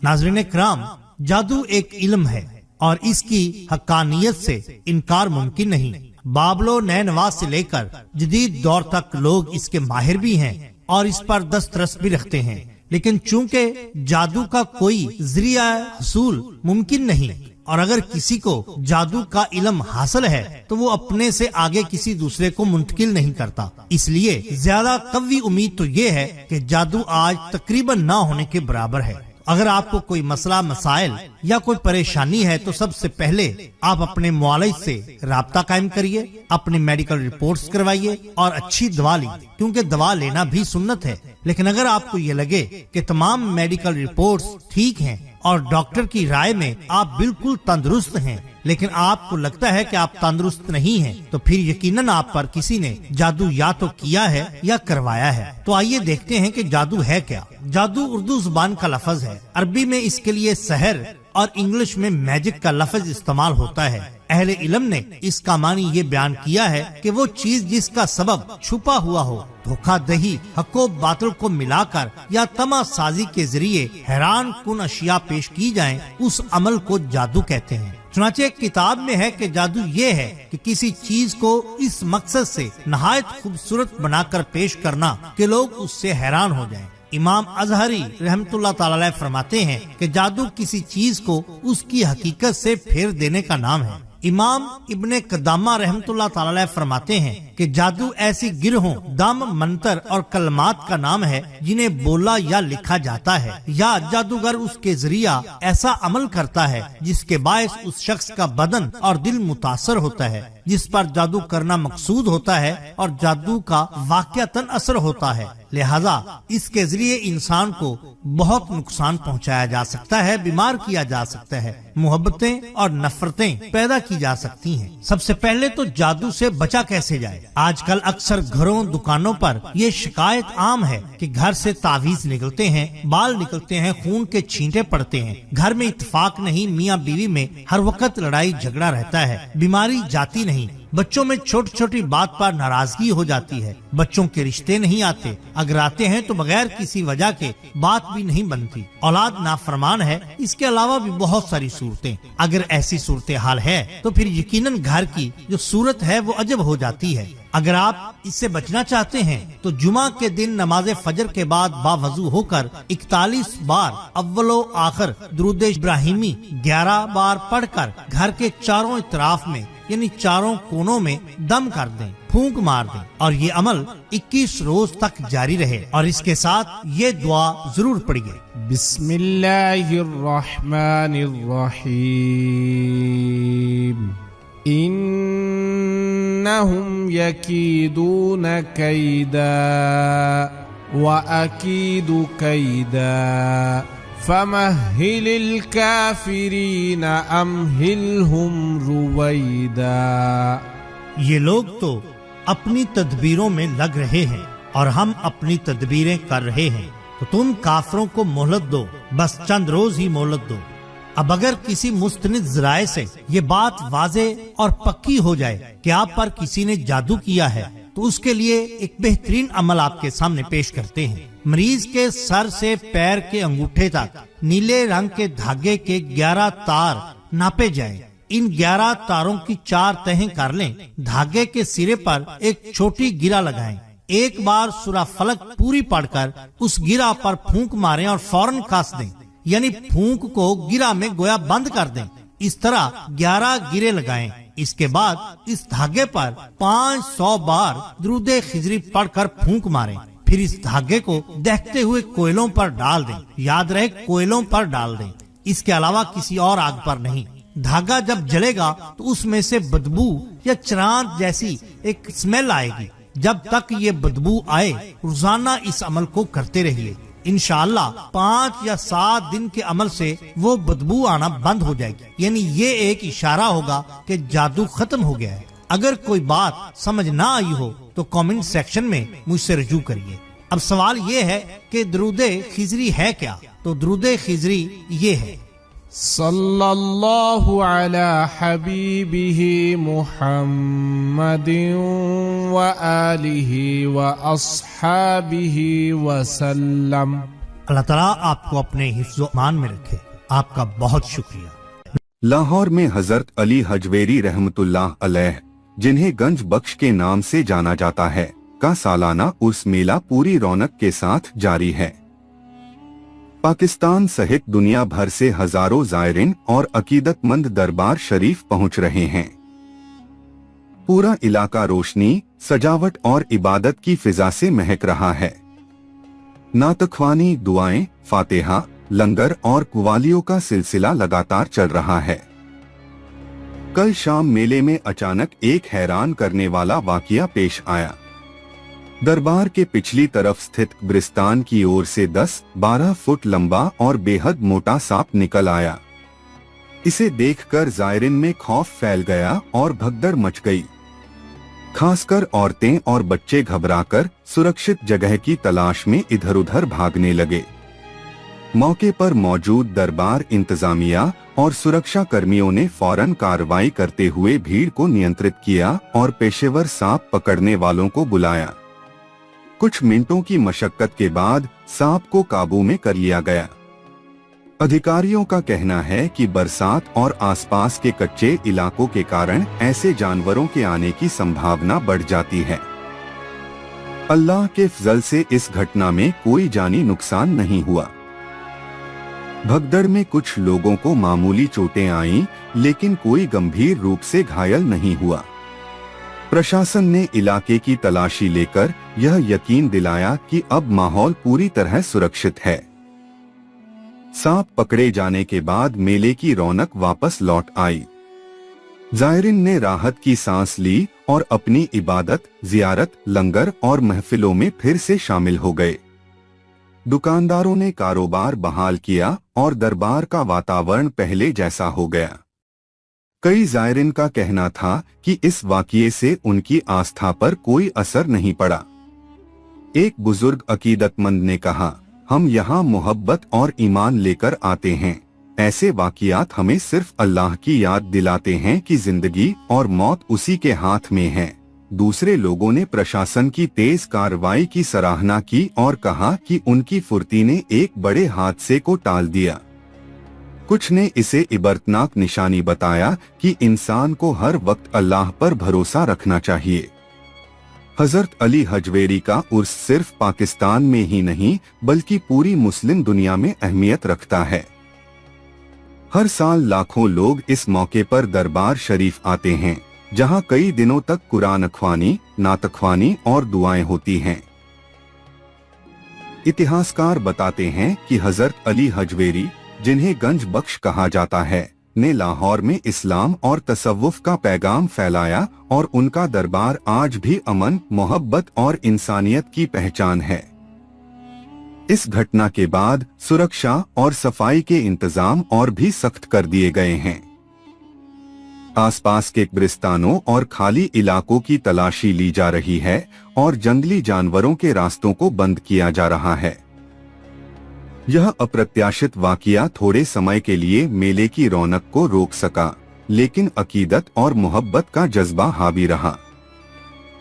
नाज़रीन किराम, जादू एक इल्म है और इसकी हक्कानियत से इनकार मुमकिन नहीं। बाबलो नए नवाज से लेकर जदीद दौर तक लोग इसके माहिर भी हैं और इस पर दस्तरस भी रखते हैं, लेकिन चूंकि जादू का कोई जरिया हसूल मुमकिन नहीं और अगर किसी को जादू का इल्म हासिल है तो वो अपने से आगे किसी दूसरे को मुंतकिल नहीं करता। इसलिए ज्यादा कवी उम्मीद तो ये है कि जादू आज तकरीबन ना होने के बराबर है। अगर आपको कोई मसला मसाइल या कोई परेशानी है तो सबसे पहले आप अपने मुआलिज से राब्ता कायम करिए, अपनी मेडिकल रिपोर्ट्स करवाइए और अच्छी दवा लीजिए, क्योंकि दवा लेना भी सुन्नत है। लेकिन अगर आपको ये लगे कि तमाम मेडिकल रिपोर्ट्स ठीक हैं और डॉक्टर की राय में आप बिल्कुल तंदुरुस्त हैं, लेकिन आपको लगता है कि आप तंदुरुस्त नहीं हैं, तो फिर यकीनन आप पर किसी ने जादू या तो किया है या करवाया है। तो आइए देखते हैं कि जादू है क्या। जादू उर्दू जुबान का लफ्ज है। अरबी में इसके लिए सहर और इंग्लिश में मैजिक का लफ्ज इस्तेमाल होता है। अहले इल्म ने इसका मानी ये बयान किया है कि वो चीज जिसका सबब छुपा हुआ हो, धोखाधही, हको बातिल को मिलाकर या तमाशाजी के जरिए हैरान कुन अशिया पेश की जाएं, उस अमल को जादू कहते हैं। चुनाचे एक किताब में है कि जादू ये है कि किसी चीज को इस मकसद से नहायत खूबसूरत बनाकर पेश करना कि लोग उससे हैरान हो जाएं। इमाम अजहरी रहमतुल्लाह ताला अलैह फरमाते हैं कि जादू किसी चीज को उसकी हकीकत से फेर देने का नाम है। इमाम इब्ने कदामा रहमतुल्लाह ताला अलैह फरमाते हैं कि जादू ऐसी गिरहों, दम, मंतर और कलमात का नाम है जिन्हें बोला या लिखा जाता है, या जादूगर उसके जरिया ऐसा अमल करता है जिसके बायस उस शख्स का बदन और दिल मुतासर होता है, जिस पर जादू करना मकसूद होता है और जादू का वाक़यातन असर होता है। लिहाजा इसके जरिए इंसान को बहुत नुकसान पहुंचाया जा सकता है, बीमार किया जा सकता है, मोहब्बतें और नफरतें पैदा की जा सकती हैं। सबसे पहले तो जादू से बचा कैसे जाए। आजकल अक्सर घरों, दुकानों पर ये शिकायत आम है कि घर से तावीज निकलते हैं, बाल निकलते हैं, खून के छींटे पड़ते हैं, घर में इत्तेफाक नहीं, मियाँ बीवी में हर वक्त लड़ाई झगड़ा रहता है, बीमारी जाती नहीं, बच्चों में छोटी छोटी बात पर नाराजगी हो जाती है, बच्चों के रिश्ते नहीं आते, अगर आते हैं तो बगैर किसी वजह के बात भी नहीं बनती, औलाद नाफरमान है। इसके अलावा भी बहुत सारी सूरतें। अगर ऐसी सूरत हाल है तो फिर यकीनन घर की जो सूरत है वो अजब हो जाती है। अगर आप इससे बचना चाहते हैं तो जुमा के दिन नमाज फजर के बाद बावजू होकर 41 बार अव्वलो आखिर दुरूद इब्राहिमी 11 बार पढ़कर घर के चारों इतराफ में यानी चारों कोनों में दम कर दें, फूंक मार दें और ये अमल 21 रोज तक जारी रहे और इसके साथ ये दुआ जरूर पढ़िए। बिस्मिल्लाहिर्रहमानिर्रहीम इन्नहुम यकीदून कैदा व अकीदु कैदा फमहिलिल काफिरीन अमहिलहुम रुवैदा। ये लोग तो अपनी तदबीरों में लग रहे हैं और हम अपनी तदबीरें कर रहे हैं, तो तुम काफरों को मोहलत दो, बस चंद रोज ही मोहलत दो। अब अगर किसी मुस्तनिद जराए से ये बात वाजे और पक्की हो जाए कि आप पर किसी ने जादू किया है, तो उसके लिए एक बेहतरीन अमल आपके सामने पेश करते हैं। मरीज के सर से पैर के अंगूठे तक नीले रंग के धागे के 11 तार नापे जाएं। इन 11 तारों की 4 तहें कर लें। धागे के सिरे पर एक छोटी गिरा लगाएं। एक बार सूरा फलक पूरी पढ़कर उस गिरा पर फूंक मारें और फौरन कस दें, यानी फूंक को गिरा में गोया बंद कर दें। इस तरह 11 गिरे लगाएं। इसके बाद इस धागे पर 500 बार दुरूद खिजरी पढ़कर फूंक मारें। फिर इस धागे को दहकते हुए कोयलों पर डाल दें। याद रहे, कोयलों पर डाल दें, इसके अलावा किसी और आग पर नहीं। धागा जब जलेगा तो उसमें से बदबू या चिराग जैसी एक स्मेल आएगी। जब तक ये बदबू आए रोजाना इस अमल को करते रहिए। इंशाअल्लाह 5 या 7 दिन के अमल से वो बदबू आना बंद हो जाएगी, यानी ये एक इशारा होगा कि जादू खत्म हो गया है। अगर कोई बात समझ ना आई हो तो कमेंट सेक्शन में मुझसे रजू करिए। अब सवाल ये है कि दुरूद खिजरी है क्या? तो दुरूद खिजरी ये है, सल्लल्लाहु अला हबीबिही मुहम्मदिन व आलिही व अस्हाबिही वसल्लम। अल्लाह ताला आपको अपने हिफ्ज़-ओ-मान में रखे। आपका बहुत शुक्रिया। लाहौर में हजरत अली हजवेरी रहमतुल्लाह अलैह, जिन्हें गंज बख्श के नाम से जाना जाता है, का सालाना उर्स मेला पूरी रौनक के साथ जारी है। पाकिस्तान सहित दुनिया भर से हजारों ज़ायरीन और अकीदतमंद दरबार शरीफ पहुंच रहे हैं। पूरा इलाका रोशनी, सजावट और इबादत की फिजा से महक रहा है। नातख्वानी, दुआएं, फातिहा, लंगर और कव्वालियों का सिलसिला लगातार चल रहा है। कल शाम मेले में अचानक एक हैरान करने वाला वाकया पेश आया। दरबार के पिछली तरफ स्थित कब्रिस्तान की ओर से 10-12 फुट लंबा और बेहद मोटा सांप निकल आया। इसे देखकर ज़ायरीन में खौफ फैल गया और भगदड़ मच गई। खासकर औरतें और बच्चे घबराकर सुरक्षित जगह की तलाश में इधर उधर भागने लगे। मौके पर मौजूद दरबार इंतजामिया और सुरक्षा कर्मियों ने फौरन कार्रवाई करते हुए भीड़ को नियंत्रित किया और पेशेवर सांप पकड़ने वालों को बुलाया। कुछ मिनटों की मशक्कत के बाद सांप को काबू में कर लिया गया। अधिकारियों का कहना है कि बरसात और आसपास के कच्चे इलाकों के कारण ऐसे जानवरों के आने की संभावना बढ़ जाती है। अल्लाह के फजल से इस घटना में कोई जानी नुकसान नहीं हुआ। भगदड़ में कुछ लोगों को मामूली चोटें आईं, लेकिन कोई गंभीर रूप से घायल नहीं हुआ। प्रशासन ने इलाके की तलाशी लेकर यह यकीन दिलाया कि अब माहौल पूरी तरह सुरक्षित है। सांप पकड़े जाने के बाद मेले की रौनक वापस लौट आई। ज़ायरीन ने राहत की सांस ली और अपनी इबादत, जियारत, लंगर और महफिलों में फिर से शामिल हो गए। दुकानदारों ने कारोबार बहाल किया और दरबार का वातावरण पहले जैसा हो गया। कई ज़ायरीन का कहना था कि इस वाक़ये से उनकी आस्था पर कोई असर नहीं पड़ा। एक बुजुर्ग अकीदतमंद ने कहा, हम यहाँ मोहब्बत और ईमान लेकर आते हैं। ऐसे वाक़यात हमें सिर्फ अल्लाह की याद दिलाते हैं कि जिंदगी और मौत उसी के हाथ में है। दूसरे लोगों ने प्रशासन की तेज कार्रवाई की सराहना की और कहा कि उनकी फुर्ती ने एक बड़े हादसे को टाल दिया। कुछ ने इसे इबरतनाक निशानी बताया कि इंसान को हर वक्त अल्लाह पर भरोसा रखना चाहिए। हजरत अली हजवेरी का उर्स सिर्फ पाकिस्तान में ही नहीं बल्कि पूरी मुस्लिम दुनिया में अहमियत रखता है। हर साल लाखों लोग इस मौके पर दरबार शरीफ आते हैं, जहां कई दिनों तक कुरान ख्वानी, नातख्वानी और दुआएं होती हैं। इतिहासकार बताते हैं कि हजरत अली हजवेरी, जिन्हें गंज बख्श कहा जाता है, ने लाहौर में इस्लाम और तसव्वुफ का पैगाम फैलाया और उनका दरबार आज भी अमन, मोहब्बत और इंसानियत की पहचान है। इस घटना के बाद सुरक्षा और सफाई के इंतजाम और भी सख्त कर दिए गए हैं। आसपास के कब्रिस्तानों और खाली इलाकों की तलाशी ली जा रही है और जंगली जानवरों के रास्तों को बंद किया जा रहा है। यह अप्रत्याशित वाकया थोड़े समय के लिए मेले की रौनक को रोक सका, लेकिन अकीदत और मोहब्बत का जज्बा हावी रहा।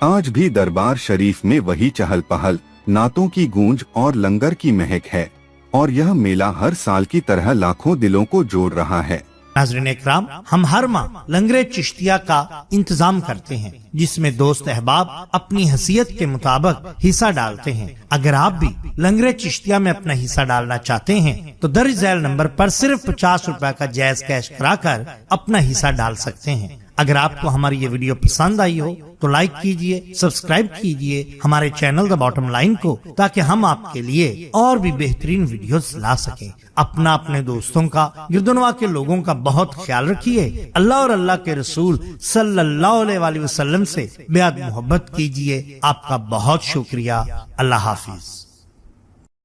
आज भी दरबार शरीफ में वही चहल पहल, नातों की गूंज और लंगर की महक है और यह मेला हर साल की तरह लाखों दिलों को जोड़ रहा है। नाज़रीन इकराम, हम हर माह लंगरे चिश्तिया का इंतजाम करते हैं, जिसमें दोस्त अहबाब अपनी हैसियत के मुताबिक हिस्सा डालते हैं। अगर आप भी लंगरे चिश्तिया में अपना हिस्सा डालना चाहते हैं तो दर्ज झैल नंबर पर सिर्फ 50 रुपए का जायज कैश कराकर अपना हिस्सा डाल सकते हैं। अगर आपको हमारी ये वीडियो पसंद आई हो तो लाइक कीजिए, सब्सक्राइब कीजिए हमारे चैनल द बॉटम लाइन को, ताकि हम आपके लिए और भी बेहतरीन वीडियोस ला सकें। अपने दोस्तों का, गिरदनवा के लोगों का बहुत ख्याल रखिए। अल्लाह और अल्लाह के रसूल सल्लल्लाहु अलैहि वसल्लम से बेहद मोहब्बत कीजिए। आपका बहुत शुक्रिया। अल्लाह हाफिज।